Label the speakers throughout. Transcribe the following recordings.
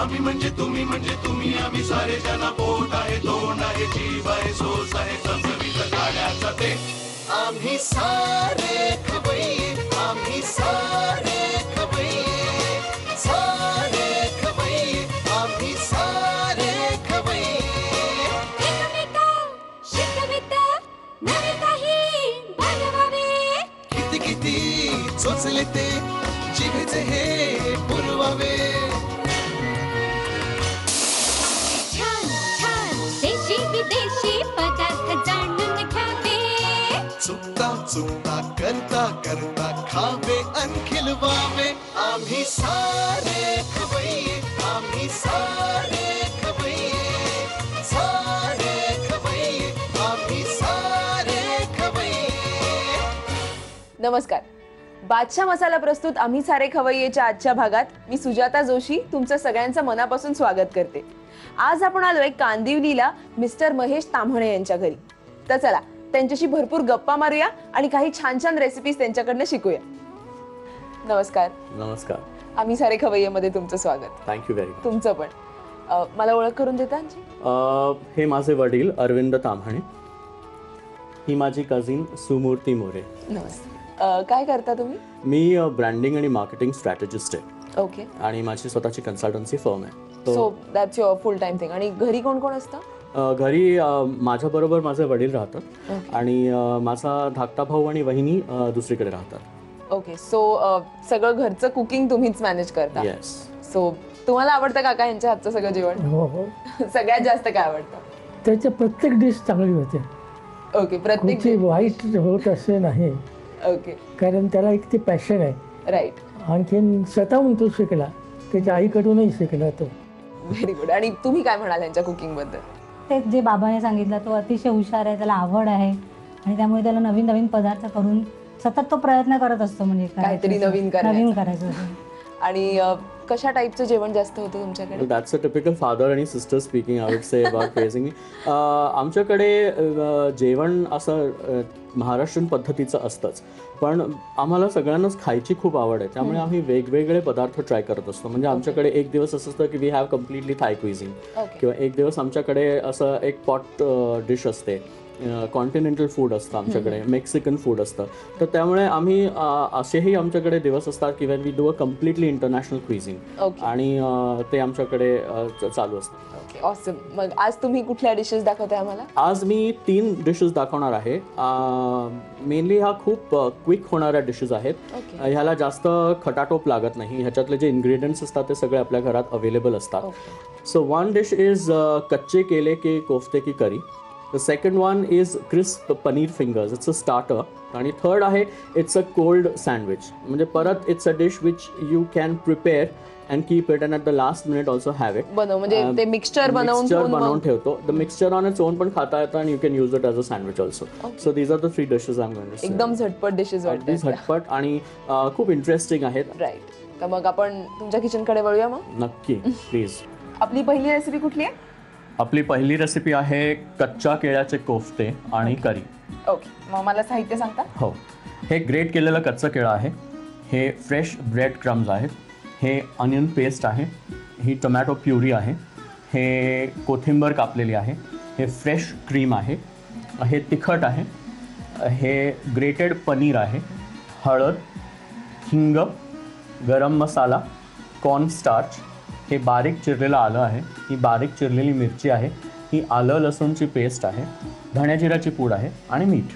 Speaker 1: आम्ही म्हणजे तुम्ही आम्ही सारे जना पोट आहे तोंड आहे जीव आहे सोस आहे चमचमीत गाण्याचा ते आम्ही सारे खवय्ये आम्ही सारे खवय्ये सारे खवय्ये आम्ही सारे खवय्ये
Speaker 2: शिकवित नवे काही बनवावे
Speaker 1: किती किती चोचले ते जिभेचे हे पुरवावे
Speaker 2: छान छान देशी विदेशी पदार्थ जाणून घ्यावे
Speaker 1: चुकता चुकता करता करता खावे अन खिलवावे आम्ही सारे खवय्ये आम्ही सारे खवय्ये सारे खवय्ये आम्ही सारे खवय्ये.
Speaker 3: नमस्कार. बादशाह मसाला प्रस्तुत आम्ही सारे खवय्येच्या आजच्या भागात मी सुजाता जोशी तुमचं सगळ्यांचं मनापासून स्वागत करते. आज आपण आलोय कांदिवलीला मिस्टर महेश ताम्हणे यांच्या घरी. तर चला त्यांच्याशी भरपूर गप्पा मारूया आणि काही छान छान रेसिपीज त्यांच्याकडनं शिकूया. नमस्कार.
Speaker 4: नमस्कार.
Speaker 3: आम्ही सारे खवय्येमध्ये तुमचं स्वागत.
Speaker 4: Thank you very much.
Speaker 3: तुमचं पण. मला ओळख करून देता यांची?
Speaker 4: हे माझे वडील अरविंद ताम्हणे. ही माझी कझिन सुमूर्ती मोरे.
Speaker 3: नमस्ते. काय करता तुम्ही?
Speaker 4: मी ब्रँडिंग आणि मार्केटिंग स्ट्रॅटेजिस्ट आहे.
Speaker 3: ओके.
Speaker 4: आणि माझी स्वतःची कन्सल्टन्सी फर्म आहे.
Speaker 3: So that's your full time thing. आणि घरी कोण कोण असतं?
Speaker 4: घरी माझ्याबरोबर माझे वडील राहतात आणि माझा धाकटा भाऊ आणि वहिनी दुसरीकडे राहतात.
Speaker 3: ओके. सो सगळं घरचं कुकिंग तुम्हीच मॅनेज करता?
Speaker 4: येस.
Speaker 3: सो तुम्हाला आवडतं काका यांच्या हातचं सगळं जेवण?
Speaker 5: हो हो.
Speaker 3: सगळ्यात जास्त काय आवडतं?
Speaker 5: त्याच्या प्रत्येक डिश चांगली होते.
Speaker 3: ओके. प्रत्येक
Speaker 5: कुठची वाईट होत असे नाही.
Speaker 3: ओके.
Speaker 5: कारण त्याला एक ते पॅशन आहे.
Speaker 3: राईट.
Speaker 5: आणखीन स्वतःहून तो शिकला, त्याच्या आईकडूनही शिकला तो.
Speaker 3: Very good. आणि तुम्ही काय म्हणाल यांच्या कुकिंग बद्दल?
Speaker 6: ते जे बाबाने सांगितलं तो अतिशय हुशार आहे, त्याला आवड आहे आणि त्यामुळे त्याला नवीन नवीन पदार्थ करून सतत तो प्रयत्न करत असतो. म्हणजे
Speaker 3: काहीतरी नवीन
Speaker 6: करायचं
Speaker 3: आणि कशा टाईपचं जेवण जास्त होतं तुमच्याकडे?
Speaker 4: दॅट्स अ टिपिकल फादर आणि sister speaking I would say about praising me. आमच्याकडे जेवण असं महाराष्ट्रीयन पद्धतीचं असतंच, पण आम्हाला सगळ्यांनाच खायची खूप आवड आहे, त्यामुळे आम्ही वेगवेगळे पदार्थ ट्राय करत असतो. म्हणजे आमच्याकडे एक दिवस असं असतं की वी हॅव कम्प्लिटली थाय क्विझिंग, किंवा एक दिवस आमच्याकडे असं एक पॉट डिश असते, कॉन्टिनेंटल फूड असतं आमच्याकडे, मेक्सिकन फूड असतं. तर त्यामुळे आम्ही असेही आमच्याकडे दिवस असतात की when we do a completely international quizzing, आणि ते आमच्याकडे चालू असतं.
Speaker 3: ओके. ऑसम. मग आज तुम्ही कुठल्या डिशेस दाखवताय आम्हाला?
Speaker 4: आज मी 3 डिशेस दाखवणार आहे. मेनली ह्या खूप क्विक होणाऱ्या डिशेस आहेत. ह्याला जास्त खटाटोप लागत नाही. ह्याच्यातले जे इन्ग्रेडियंट्स असतात ते सगळे आपल्या घरात अवेलेबल असतात. सो वन डिश इज कच्चे केले के कोफ्ते की करी. The second one is crisp paneer fingers. It's a starter. आणि थर्ड आहे इट्स अ कोल्ड सँडविच. म्हणजे परत it's a dish which you can prepare and keep it and at the last minute also have it.
Speaker 3: म्हणजे ते mixture
Speaker 4: बनवून ठेवतो. The mixture on its own पण खाता येतं आणि you can use it as a sandwich also. So these are the 3 dishes I am going to say.
Speaker 3: एकदम झटपट डिशेस वाटतात.
Speaker 4: झटपट आणि खूप इंटरेस्टिंग आहेत.
Speaker 3: राईट. तर मग आपण तुमच्या किचनकडे वळूया मग.
Speaker 4: नक्की, प्लीज.
Speaker 3: आपली पहिली रेसिपी कुठली आहे?
Speaker 4: आपली पहिली रेसिपी आहे कच्च्या केळ्याचे कोफ्ते आणि करी.
Speaker 3: ओके. मग मला साहित्य सांगता?
Speaker 4: हो. हे ग्रेट केलेलं कच्चं केळं आहे. हे फ्रेश ब्रेड क्रम्स आहेत. हे अनियन पेस्ट आहे. ही टोमॅटो प्युरी आहे. हे कोथिंबर कापलेली आहे. हे फ्रेश क्रीम आहे. हे तिखट आहे. हे ग्रेटेड पनीर आहे. हळद, हिंग, गरम मसाला, कॉर्नस्टार्च, हे बारीक चिरलेलं आलं आहे. ही बारीक चिरलेली मिरची आहे. ही आलं लसूणची पेस्ट आहे. धण्या जिऱ्याची पूड आहे आणि मीठ.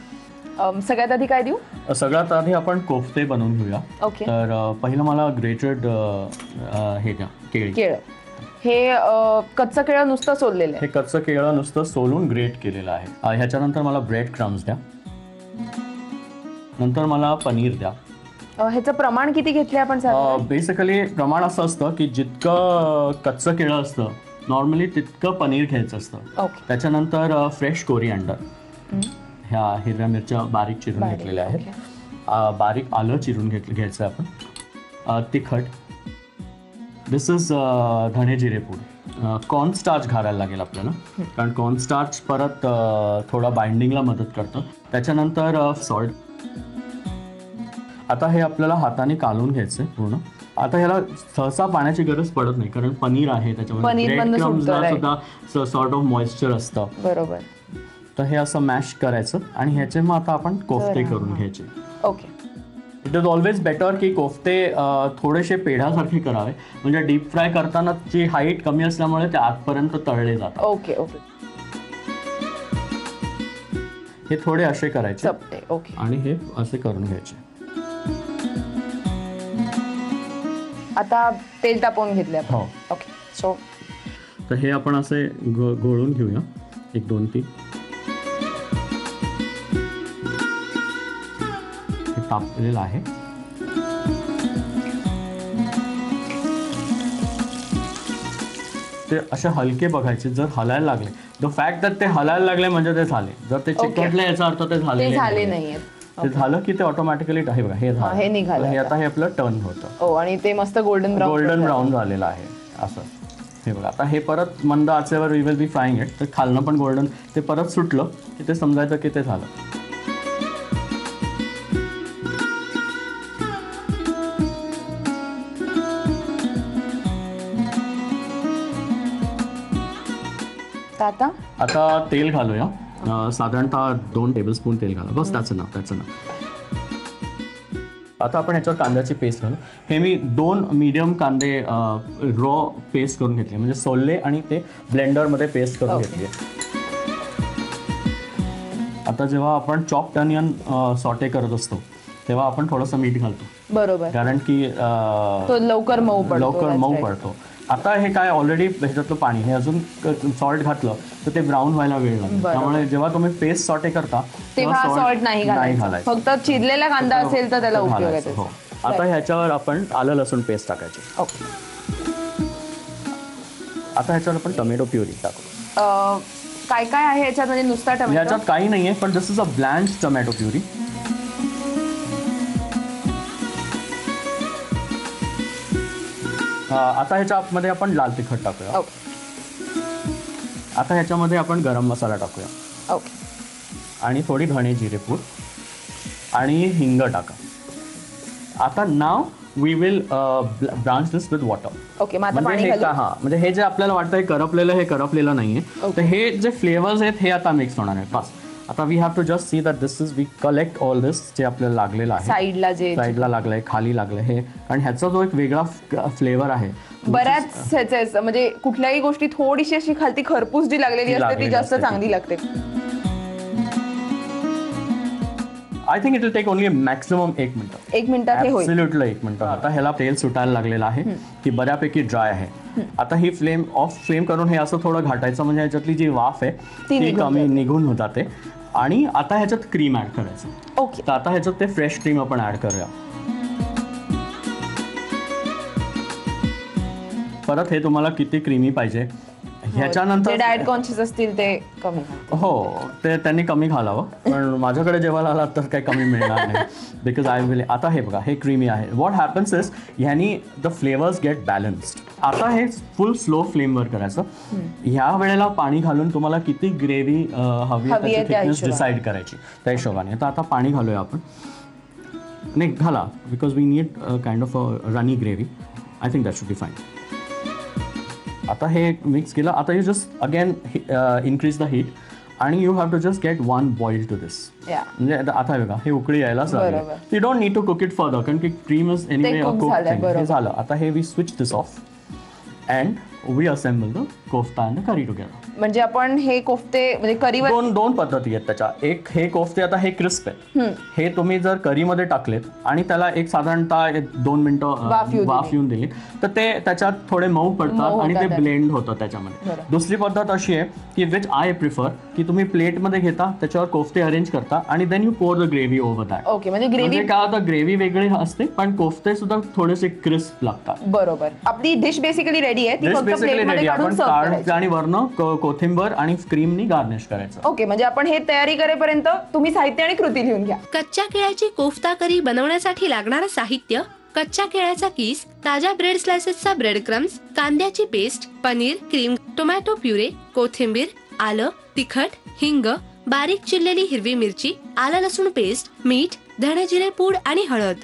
Speaker 3: सगळ्यात आधी काय देऊ?
Speaker 4: सगळ्यात आधी आपण कोफ्ते बनवून घेऊया.
Speaker 3: ओके.
Speaker 4: तर पहिलं मला ग्रेटेड हे द्या,
Speaker 3: केळं. हे कच्चं केळं नुसतं सोललेलं आहे?
Speaker 4: हे कच्चं केळं नुसतं सोलून ग्रेट केलेलं आहे. ह्याच्यानंतर मला ब्रेड क्रम्स द्या. नंतर मला पनीर द्या.
Speaker 3: ह्याचं प्रमाण किती घेतले आपण?
Speaker 4: बेसिकली प्रमाण असं असतं की जितकं कच्चं केळं असतं नॉर्मली तितकं पनीर घ्यायचं असतं. त्याच्यानंतर फ्रेश कोरिअँडर, ह्या हिरव्या मिरच्या बारीक चिरून घेतलेल्या आहेत. बारीक आलं चिरून घ्यायचं आपण. तिखट, दिस इज धणे जिरे पूड. कॉर्नस्टार्च घालायला लागेल आपल्याला, कारण कॉर्नस्टार्च परत थोडा बाइंडिंगला मदत करतं. त्याच्यानंतर सॉल्ट. आता हे आपल्याला हाताने कालून घ्यायचंय पूर्ण. आता ह्याला सहसा पाण्याची गरज पडत नाही कारण पनीर आहे त्याच्यामध्ये,
Speaker 3: पनीर मधनं सुटतं,
Speaker 4: सुद्धा सॉर्ट ऑफ मॉइश्चर असतं.
Speaker 3: बरोबर.
Speaker 4: तर हे असं मॅश करायचं आणि ह्याचे मग आता आपण कोफ्ते करून घ्यायचे.
Speaker 3: Okay.
Speaker 4: It is always better की कोफ्ते थोडेसे पेढ्यासारखे करावे, म्हणजे डीप फ्राय करताना ची हाईट कमी असल्यामुळे ते आतपर्यंत तळले जातात.
Speaker 3: Okay okay.
Speaker 4: हे थोडे असे करायचे
Speaker 3: ओके.
Speaker 4: आणि हे असे करून घ्यायचे.
Speaker 3: आता तेल तापवून घेतले आपण.
Speaker 4: हो.
Speaker 3: ओके. सो
Speaker 4: तर हे आपण असे घोळून घेऊया 1 2 3. हे तापलेलं आहे. ते असे हलके बघायचे, जर हलायला लागले, द फॅक्ट दॅट ते हलायला लागले म्हणजे ते झाले. जर ते चिकटले याचा अर्थ ते झाले
Speaker 3: नाहीये.
Speaker 4: ते झालं की ते ऑटोमॅटिकली आहे बघा, हे झालं,
Speaker 3: हे निघालं.
Speaker 4: हे आता हे आपलं टर्न होतं.
Speaker 3: हो, आणि ते मस्त गोल्डन
Speaker 4: ब्राऊन झालेलं आहे असं. हे बघा, आता हे परत मंद आचेवर we will be frying it. तर खालनं पण गोल्डन ते परत सुटलं की ते समजायचं की ते झालं. आता तेल घालूया. साधारणतः 2 टेबलस्पून तेल घाला. बस त्याचं नाव. आता आपण ह्याच्यावर कांद्याची पेस्ट घालू. हे मी 2 मीडियम कांदे रॉ पेस्ट करून घेतले, म्हणजे सोलले आणि ते ब्लेंडरमध्ये पेस्ट करून घेतले. आता जेव्हा आपण चॉप्ड अनियन सॉटे करत असतो तेव्हा आपण थोडंसं मीठ घालतो.
Speaker 3: बरोबर.
Speaker 4: कारण की
Speaker 3: लवकर मऊ
Speaker 4: पडतो. आता हे काय ऑलरेडी ह्याच्यातलं पाणी, हे अजून सॉल्ट घातलं तर ते ब्राऊन व्हायला वेळ लागतो. त्यामुळे जेव्हा तुम्ही पेस्ट सॉटे करता
Speaker 3: तेव्हा सॉल्ट नाही घालायचं. फक्त चिरलेला कांदा असेल तर त्याला उपयोग आहे.
Speaker 4: हो. आता ह्याच्यावर आपण आलं लसूण पेस्ट टाकायची.
Speaker 3: ओके.
Speaker 4: आता ह्याच्यावर आपण टोमॅटो प्युरी टाकू.
Speaker 3: काय काय आहे ह्याच्यात, म्हणजे नुसता टोमॅटो?
Speaker 4: ह्याच्यात काही नाहीये, पण दिस इज अ ब्लँच टोमॅटो प्युरी. आता ह्याच्या आतमध्ये आपण लाल तिखट टाकूया. आता ह्याच्यामध्ये आपण गरम मसाला टाकूया.
Speaker 3: ओके.
Speaker 4: आणि थोडी धणे जिरे पूड आणि हिंग टाका. आता नाव we will blanch this with water.
Speaker 3: Okay. म्हणजे
Speaker 4: हे जे आपल्याला वाटतं हे करपलेलं नाहीये. तर हे जे फ्लेवर्स आहेत हे आता मिक्स होणार आहेत. बस. आता we have to just see that this is we collect all this जे आपल्याला लागलेलं आहे. साईडला लागलंय, खाली लागलंय हे. आणि ह्याचा जो एक वेगळा फ्लेवर आहे
Speaker 3: बऱ्याच ह्याचे, म्हणजे कुठल्याही गोष्टी थोडीशी अशी खालती खरपूस जी लागलेली असते ती जास्त चांगली लागते.
Speaker 4: I think it will take only maximum 1 minute. 1
Speaker 3: मिनिटात हे होईल.
Speaker 4: Absolutely 1 minute. आता ह्याला तेल सुटायला लागलेलं आहे की बऱ्यापैकी ड्राय आहे. आता ही फ्लेम करून हे असं थोडं घाटायचं, म्हणजे ह्याच्यातली जी वाफ आहे ती कमी निघून जाते. आणि आता ह्याच्यात क्रीम ऍड करायचं.
Speaker 3: ओके.
Speaker 4: तर आता ह्याच्यात ते फ्रेश क्रीम आपण ऍड करूया. परत हे तुम्हाला किती क्रीमी पाहिजे ह्याच्यानंतर
Speaker 3: डाएट कॉन्शियस असतील ते कमी.
Speaker 4: हो, ते त्यांनी कमी घालावं, पण माझ्याकडे जेव्हा आला तर काही कमी मिळणार नाही बिकॉज आय विल. आता हे बघा, हे क्रीमी आहे. व्हॉट हॅपन्स इज ह्यानी द फ्लेवर्स गेट बॅलन्स्ड. आता हे फुल स्लो फ्लेमवर करायचं. ह्या वेळेला पाणी घालून तुम्हाला किती ग्रेव्ही हवी आहे त्याची थिकनेस डिसाईड करायची त्या हिशोबाने. तर आता पाणी घालूया आपण. नाही घाला, because we need kind of a runny gravy. I think that should be fine. आता हे मिक्स केलं. आता you just again increase the heat आणि you have to just get 1 boil to this. म्हणजे आता बघा हे उकळी यायला लागली. You don't need to cook it further कारण की cream is anyway a cooked thing. हे झालं. आता हे we switch this off and we assemble the kofta and the curry together.
Speaker 3: म्हणजे आपण हे कोफ्ते म्हणजे करीवर
Speaker 4: दोन पद्धती आहेत त्याच्या. एक हे कोफ्ते आता हे क्रिस्प आहेत. हे तुम्ही जर करीमध्ये टाकलेत आणि त्याला एक साधारणतः 2 मिनिटं वाफ येऊन दिली तर ते त्याच्यात थोडे मऊ पडतात आणि ते ब्लेंड होतं त्याच्यामध्ये. दुसरी पद्धत अशी आहे की विच आय प्रिफर की तुम्ही प्लेटमध्ये घेता, त्याच्यावर कोफ्ते अरेंज करता आणि then you pour the gravy over that.
Speaker 3: Okay. म्हणजे ग्रेव्ही
Speaker 4: काय होतं, ग्रेव्ही वेगळी असते पण कोफ्ते सुद्धा थोडेसे क्रिस्प लागतात.
Speaker 3: बरोबर. आपली डिश बेसिकली रेडी आहे. ती फक्त प्लेटमध्ये काढून सर्व्ह करायची
Speaker 4: आणि वरनं कोथिंबर आणि क्रीमनी गार्निश करायचं.
Speaker 3: ओके. म्हणजे आपण हे तयारी करेपर्यंत तुम्ही साहित्य आणि कृती लिहून घ्या.
Speaker 7: कच्च्या केळ्याची कोफ्ता करी बनवण्यासाठी लागणारं साहित्य: कच्च्या केळ्याचा किस, ताज्या ब्रेड स्लाइसेसचा ब्रेड क्रम्स, कांद्याची paste, paneer, cream, tomato puree, कोथिंबीर, आलं, तिखट, हिंग, बारीक चिरलेली हिरवी मिरची, आलं लसूण पेस्ट, मीठ, धणे जिरे पूड आणि हळद.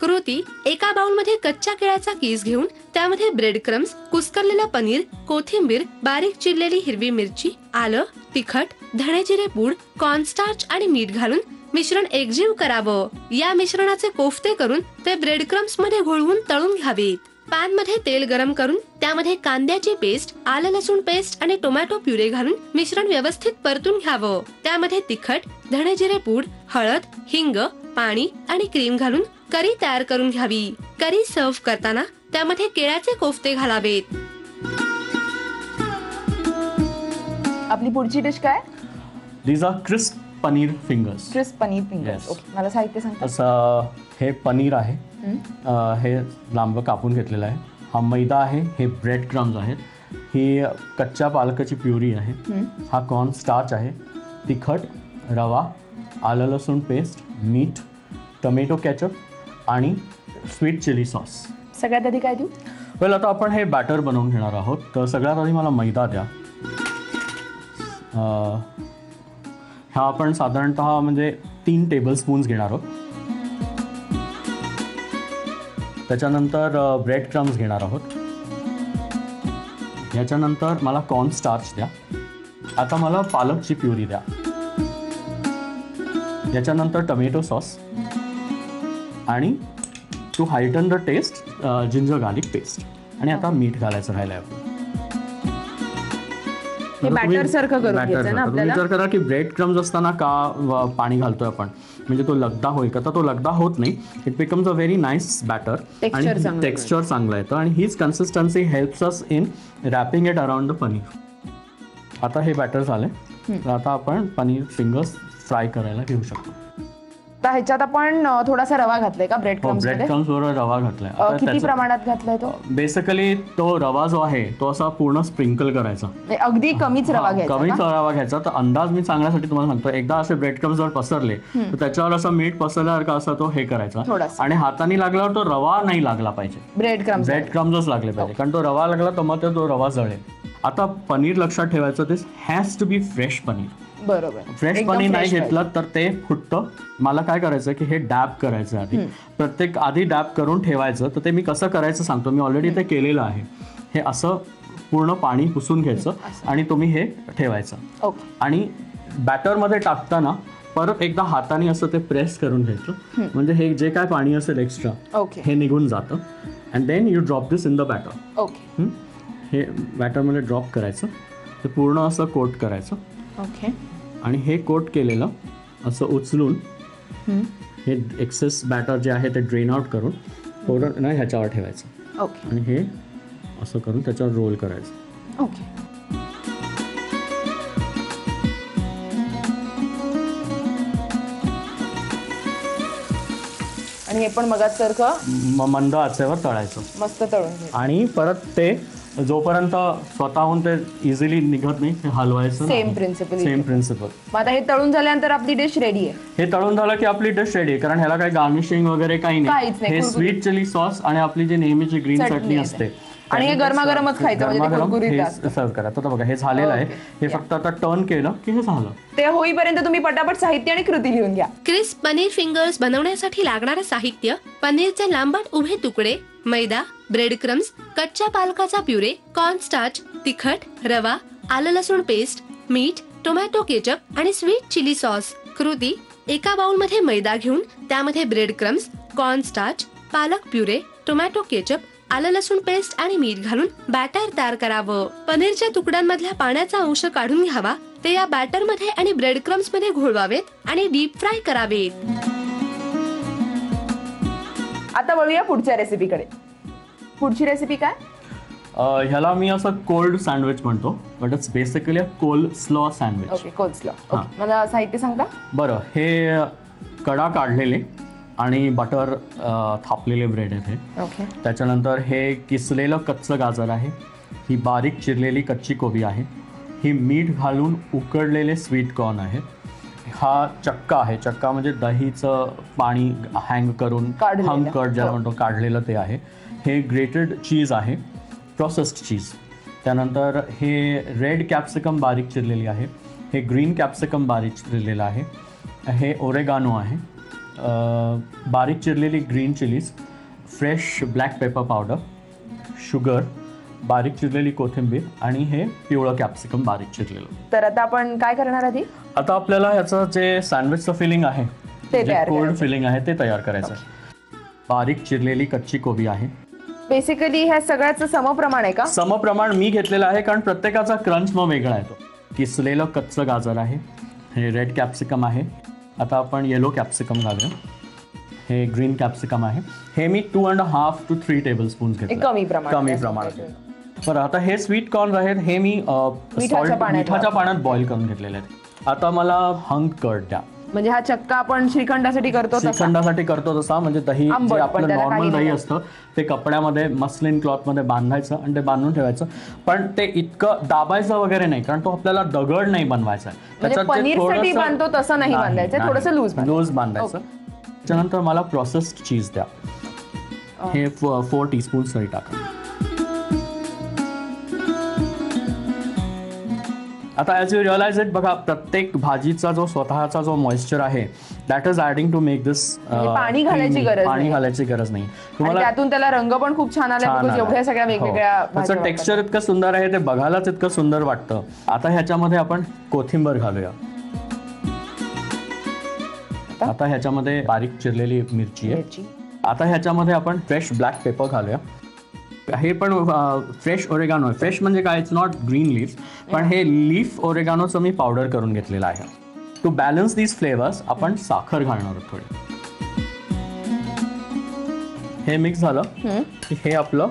Speaker 7: कृती: एका बाउलमध्ये कच्च्या केळ्याचा किस घेऊन त्यामध्ये ब्रेड क्रम्स, कुस्करलेलं पनीर, कोथिंबीर, बारीक चिरलेली हिरवी मिरची, आलं, तिखट, धणे जिरे पूड, कॉर्नस्टार्च आणि मीठ घालून मिश्रण एकजीव करावं. या मिश्रणाचे कोफ्ते करून ते ब्रेड क्रम्स मध्ये घोळवून तळून घ्यावेत. पॅन मध्ये तेल गरम करून त्यामध्ये कांद्याची पेस्ट, आलं लसूण पेस्ट आणि टोमॅटो प्युरे घालून मिश्रण व्यवस्थित परतून घ्यावं. त्यामध्ये तिखट, धणे जिरे पूड, हळद, हिंग, पाणी आणि क्रीम घालून करी तयार करून घ्यावी. करी सर्व्ह करताना त्यामध्ये केळ्याचे कोफ्ते घालावेत.
Speaker 3: आपली पुढची डिश काय?
Speaker 4: These are crisp paneer fingers.
Speaker 3: Crisp paneer fingers.
Speaker 4: Yes.
Speaker 3: Okay, मला साहित्य सांगता?
Speaker 4: असं हे पनीर आहे, हे लांब कापून घेतलेलं आहे. हा मैदा आहे, हे ब्रेड क्रम्स आहेत, ही कच्च्या पालकाची प्युरी आहे, हा कॉर्न स्टार्च आहे, तिखट, रवा, आलं लसूण पेस्ट, मीठ, टोमॅटो केचप आणि स्वीट चिली सॉस.
Speaker 3: सगळ्यात आधी काय देऊ?
Speaker 4: वेल, आता आपण हे बॅटर बनवून घेणार आहोत. तर सगळ्यात आधी मला मैदा द्या. हा आपण साधारणतः म्हणजे 3 टेबलस्पून्स घेणार आहोत. त्याच्यानंतर ब्रेड क्रम्स घेणार आहोत. याच्यानंतर मला कॉर्न स्टार्च द्या. आता मला पालकची प्युरी द्या. याच्यानंतर टोमॅटो सॉस आणि to heighten the taste ginger garlic paste. आणि आता मीठ घालायचं राहिलं आहे.
Speaker 3: हे बॅटर सारखं करून घ्यायचं ना आपल्याला.
Speaker 4: विचार करा की ब्रेड क्रम्स असताना का पाणी घालतोय आपण, म्हणजे तो लगदा होईल का? तर तो लगदा होत नाही. It becomes a very nice batter आणि टेक्स्चर चांगलं येतं आणि हीच consistency helps us in wrapping it around the paneer. आता हे बॅटर झालंय, तर आता आपण पनीर फिंगर्स फ्राय करायला घेऊ शकतो.
Speaker 3: आता ह्याच्यात आपण थोडासा रवा घातलाय का ब्रेड क्रम्स मध्ये?
Speaker 4: ब्रेड क्रम्स बरोबर रवा घातलाय.
Speaker 3: किती प्रमाणात घातलाय तो?
Speaker 4: बेसिकली तो रवा जो आहे तो असा पूर्ण स्प्रिंकल करायचा.
Speaker 3: अगदी कमीच रवा घ्यायचा.
Speaker 4: कमीच रवा घ्यायचा. तर अंदाज मी सांगण्यासाठी तुम्हाला सांगतो, एकदा असे ब्रेड क्रम्स जर पसरले तर त्याच्यावर असं मीठ पसरल्यासारखं असं तो हे करायचा आणि हाताने लागल्यावर तो रवा नाही लागला पाहिजे. ब्रेड क्रम्सच लागले पाहिजे, कारण तो रवा लागला तर मग तो रवा जळेल. आता पनीर लक्षात ठेवायचं, this has to be fresh paneer.
Speaker 3: बरोबर.
Speaker 4: फ्रेश पनीर नाही घेतलं तर ते फुटतं. मला काय करायचं की हे डॅब करायचं आधी, प्रत्येक आधी डॅब करून ठेवायचं. तर ते मी कसं करायचं सांगतो. मी ऑलरेडी ते केलेलं आहे. हे असं पूर्ण पाणी पुसून घ्यायचं आणि तुम्ही हे ठेवायचं आणि बॅटरमध्ये टाकताना परत एकदा हाताने असं ते प्रेस करून घ्यायचं, म्हणजे हे जे काय पाणी असेल एक्स्ट्रा हे निघून जातं. And then you drop this in the batter. हे बॅटरमध्ये ड्रॉप करायचं, ते पूर्ण असं कोट करायचं. आणि हे कोट केलेलं असं उचलून हे एक्सेस बॅटर जे आहे ते ड्रेन आउट करून थोडं ना ह्याच्यावर ठेवायचं आणि हे असं करून त्याच्यावर रोल करायचं.
Speaker 3: आणि हे पण मगासारखं
Speaker 4: मंद आचेवर तळायचं,
Speaker 3: मस्त तळून घ्यायचं.
Speaker 4: आणि परत ते जोपर्यंत स्वतःहून ते इझिली निघत नाही ते हलवायचं.
Speaker 3: Same principle. आता हे तळून झाल्यानंतर आपली डिश रेडी आहे.
Speaker 4: हे तळून झालं की आपली डिश रेडी आहे, कारण ह्याला काही गार्निशिंग वगैरे काही नाही. हे स्वीट चिली सॉस आणि आपली जी नेहमीची ग्रीन चटणी असते
Speaker 3: आणि हे गरमागरमच खायचं, म्हणजे
Speaker 4: सर्व करा. तर बघा हे झालेलं आहे. हे फक्त आता टर्न केलं की हे झालं.
Speaker 3: ते होईपर्यंत तुम्ही पटापट साहित्य आणि कृती लिहून घ्या.
Speaker 7: क्रिस्प पनीर फिंगर्स बनवण्यासाठी लागणारं साहित्य: पनीरचे लांबट उभे तुकडे, मैदा, ब्रेड क्रम्स, कच्च्या पालकाचा प्युरे, कॉर्न स्टार्च, तिखट, रवा, आलं लसूण पेस्ट, मीठ, टोमॅटो केचप आणि स्वीट चिली सॉस. कृती: एका बाउलमध्ये मैदा घेऊन त्यामध्ये ब्रेड क्रम्स, कॉर्न स्टार्च, पालक प्युरे, टोमॅटो केचप, आलं लसूण पेस्ट आणि मीठ घालून बॅटर तयार करावं. पनीरच्या तुकड्यांमधल्या पाण्याचा अंश काढून घ्यावा. ते या बॅटर मध्ये आणि ब्रेड क्रम्स मध्ये घोळवावेत आणि डीप फ्राय करावेत.
Speaker 3: आता वळूया पुढच्या रेसिपीकडे. पुढची रेसिपी काय?
Speaker 4: ह्याला मी असं कोल्ड सँडविच म्हणतो, but it's basically a coleslaw sandwich.
Speaker 3: Okay, coleslaw. मला साहित्य सांगता? बरं,
Speaker 4: हे कडा काढलेले आणि बटर थापलेले ब्रेड आहे. त्याच्यानंतर हे किसलेलं कच्चं गाजर आहे. ही बारीक चिरलेली कच्ची कोबी आहे. ही मीठ घालून उकडलेले स्वीट कॉर्न आहे. हा चक्का आहे. चक्का म्हणजे दहीचं पाणी हँग करून हंग कट ज्याला म्हणतो काढलेलं ते आहे. हे ग्रेटेड चीज आहे, प्रोसेस्ड चीज. त्यानंतर हे रेड कॅप्सिकम बारीक चिरलेली आहे. हे ग्रीन कॅप्सिकम बारीक चिरलेलं आहे. हे ओरेगानो आहे. बारीक चिरलेली green chillies, fresh black pepper powder, sugar, बारीक चिरलेली कोथिंबीर आणि हे पिवळं कॅप्सिकम बारीक चिरलेलं.
Speaker 3: तर आता आपण काय करणार आधी?
Speaker 4: आता आपल्याला ह्याचं जे सँडविचचं फिलिंग आहे, कोल्ड फिलिंग आहे ते तयार करायचं आहे. बारीक चिरलेली कच्ची कोबी आहे.
Speaker 3: बेसिकली ह्या सगळ्याचं समप्रमाण आहे का?
Speaker 4: समप्रमाण मी घेतलेलं आहे कारण प्रत्येकाचा क्रंच मग वेगळा येतो. किसलेलं कच्चं गाजर आहे, हे रेड कॅप्सिकम आहे. आता आपण येलो कॅप्सिकम घालूया. हे ग्रीन कॅप्सिकम आहे. हे मी 2.5 to 3 टेबलस्पून्स घेतले,
Speaker 3: कमी प्रमाणात.
Speaker 4: बरं, आता हे स्वीट कॉर्न आहेत, हे मी मिठाच्या पाण्यात बॉईल करून घेतलेले आहेत. आता मला हंग कर्ड द्या.
Speaker 3: म्हणजे हा चक्का आपण श्रीखंडासाठी करतो
Speaker 4: तसा, म्हणजे दही जे आपलं नॉर्मल दही असतं ते कपड्यामध्ये मस्लिन क्लॉथमध्ये बांधायचं आणि ते बांधून ठेवायचं. पण ते इतकं दाबायचं वगैरे नाही, कारण तो आपल्याला दगड नाही बनवायचा आहे.
Speaker 3: पनीरसाठी बांधतो तसं नाही बांधायचं, थोडंसं लूज
Speaker 4: बांधायचं. त्याच्यानंतर मला प्रोसेस्ड चीज द्या. हे 4 टीस्पून्स तरी टाका. आता ॲज यू रिअलाइज इट, बघा प्रत्येक भाजीचा जो स्वतःचा जो मॉइश्चर आहे that is adding to make this.
Speaker 3: पाणी घालायची
Speaker 4: गरज नाही
Speaker 3: तुम्हाला. त्यातून त्याला रंग पण खूप छान आला, एवढ्या सगळ्या वेगवेगळ्या.
Speaker 4: त्याचं टेक्स्चर इतकं सुंदर आहे, ते बघायलाच इतकं सुंदर वाटतं. आता ह्याच्यामध्ये आपण कोथिंबीर घालूया. आता ह्याच्यामध्ये बारीक चिरलेली मिरची आहे. आता ह्याच्यामध्ये आपण फ्रेश ब्लॅक पेपर घालूया. हे पण फ्रेश ओरेगानो आहे. फ्रेश म्हणजे काय, इट्स नॉट ग्रीन लीफ, पण हे लीफ ओरेगानोचं मी पावडर करून घेतलेलं आहे. टू बॅलन्स दीज फ्लेवर्स आपण साखर घालणार आहोत थोडी. हे मिक्स झालं की हे आपलं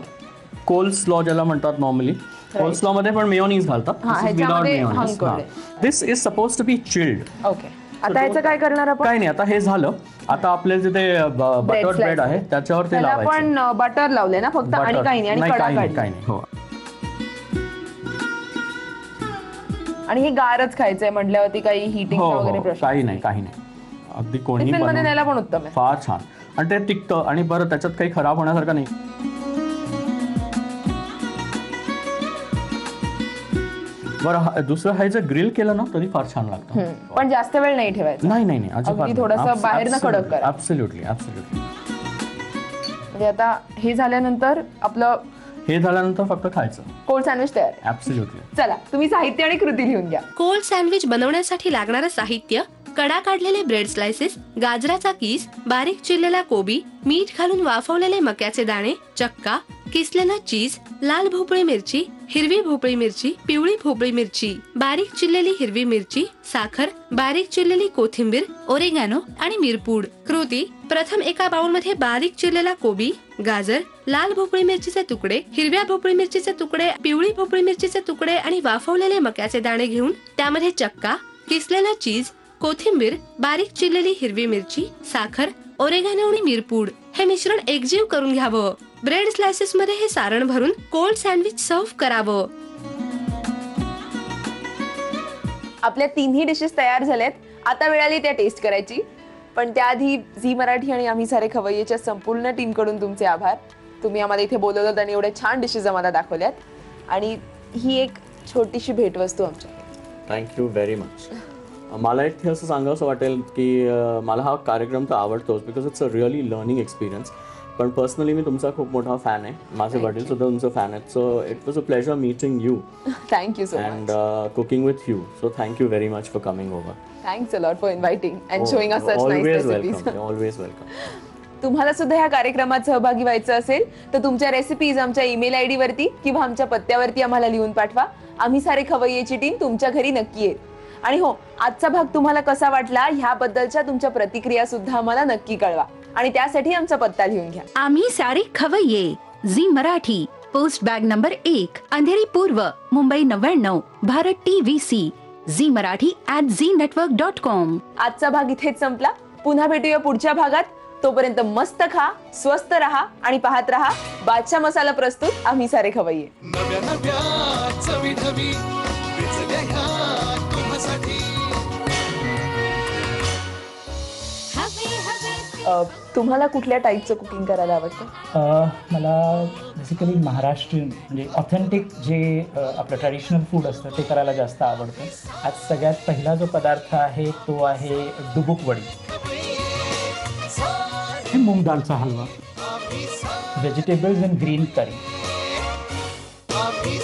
Speaker 4: कोल्स्लॉ ज्याला म्हणतात नॉर्मली, कोल्स्लॉ मध्ये पण मेयोनीज घालतात. Without mayonnaise. This is suppose to be chilled.
Speaker 3: Okay. आता ह्याचं काय करणार आपण?
Speaker 4: काय नाही, आता हे झालं. आता आपले जिथे बटर ब्रेड आहे त्याच्यावर ते लावायचं.
Speaker 3: आपण बटर लावले ना फक्त, आणि काही नाही, आणि कडा काढली.
Speaker 4: काही नाही. हो.
Speaker 3: आणि हे गारच खायचंय म्हटल्यावरती काही हिटिंग वगैरे प्रश्न
Speaker 4: काही नाही. अगदी कोणी
Speaker 3: न्यायला पण उत्तम आहे.
Speaker 4: फार छान. आणि ते टिकतं, आणि बरं त्याच्यात काही खराब होण्यासारखं नाही. बरं, दुसरं हे जर ग्रिल केलं ना तरी फार छान लागतं.
Speaker 3: पण जास्त वेळ नाही ठेवायचं.
Speaker 4: नाही अजिबात.
Speaker 3: थोडंसं बाहेरनं कडक करा.
Speaker 4: ऍब्सोल्युटली.
Speaker 3: म्हणजे आता हे झाल्यानंतर
Speaker 4: फक्त खायचं.
Speaker 3: कोल्ड सँडविच तयार.
Speaker 4: ऍब्सोल्युटली.
Speaker 3: चला, तुम्ही साहित्य आणि कृती लिहून घ्या.
Speaker 7: कोल्ड सँडविच बनवण्यासाठी लागणारं साहित्य: कडा काढलेले ब्रेड स्लाइसेस, गाजराचा किस, बारीक चिरलेला कोबी, मीठ घालून वाफवलेले मक्याचे दाणे, चक्का, किसलेलं चीज, लाल भोपळी मिरची, हिरवी भोपळी मिरची, पिवळी भोपळी मिरची, बारीक चिरलेली हिरवी मिरची, साखर, बारीक चिरलेली कोथिंबीर, ओरेगानो आणि मिरपूड. कृती: प्रथम एका बाउलमध्ये बारीक चिरलेला कोबी, गाजर, लाल भोपळी मिरचीचे तुकडे, हिरव्या भोपळी मिरचीचे तुकडे, पिवळी भोपळी मिरचीचे तुकडे आणि वाफवलेले मक्याचे दाणे घेऊन त्यामध्ये चक्का, किसलेलं चीज, कोथिंबीर, बारीक चिरलेली हिरवी मिरची, साखर, ओरेगानो आणि मिरपूड हे मिश्रण एकजीव करून घ्यावं. ब्रेड स्लाइसेस मध्ये हे सारण भरून कोल्ड सँडविच सर्व्ह करावं.
Speaker 3: आपल्या 3ही डिशेस तयार झाल्यात. आता वेळ आली त्या टेस्ट करायची. पण त्याआधी झी मराठी आणि आम्ही सारे खवय्येच्या संपूर्ण टीम कडून तुमचे आभार. तुम्ही आम्हाला इथे बोलवलं आणि एवढे छान डिशेस आम्हाला दाखवल्यात, आणि ही एक छोटीशी भेटवस्तू आमच्याकडे.
Speaker 4: Thank you very much. मला इथे असं सांगावंसं वाटेल की मला हा कार्यक्रम तर आवडतोच, because it's a really learning experience. पण पर्सनली मी तुमचा खूप मोठा फॅन आहे. माझे वडील सुद्धा तुमचं फॅन आहेत. So it was a pleasure meeting you.
Speaker 3: Thank you so much.
Speaker 4: And cooking with you. So thank you very much for coming over.
Speaker 3: Thanks a lot for inviting and showing us such nice recipes.
Speaker 4: Always welcome.
Speaker 3: तुम्हाला सुद्धा ह्या कार्यक्रमात सहभागी व्हायचं असेल तर तुमच्या recipes आमच्या ईमेल आयडी वरती किंवा आमच्या पत्त्यावरती आम्हाला लिहून पाठवा. आम्ही सारे खवय्येची टीम तुमच्या घरी नक्की येईल. आणि हो, आजचा भाग तुम्हाला कसा वाटला ह्याबद्दलच्या तुमच्या प्रतिक्रिया सुद्धा आम्हाला नक्की कळवा. आणि त्यासाठी आमचा पत्ता लिहून घ्या.
Speaker 8: आम्ही सारे खवय्ये, Zee Marathi, post bag number 1, Andheri पूर्व, Mumbai 99, Bharat TVC, Zee marathi@znetwork.com.
Speaker 3: आजचा भाग इथेच संपला. पुन्हा भेटूया पुढच्या भागात. तोपर्यंत मस्त खा, स्वस्त रहा आणि पाहत रहा बादशाह मसाला प्रस्तुत आम्ही सारे खवय्ये.
Speaker 1: नव्या नव्या चवी धवी विचल्या ह्या तुम्हासाठी.
Speaker 3: तुम्हाला कुठल्या टाईपचं कुकिंग करायला आवडतं?
Speaker 9: मला बेसिकली महाराष्ट्रीयन म्हणजे ऑथेंटिक जे आपलं ट्रॅडिशनल फूड असतं ते करायला जास्त आवडतं. आज सगळ्यात पहिला जो पदार्थ आहे तो आहे डुबुक वडी.
Speaker 5: मूग डाळचा halwa.
Speaker 9: Vegetables and green curry.
Speaker 1: आम्ही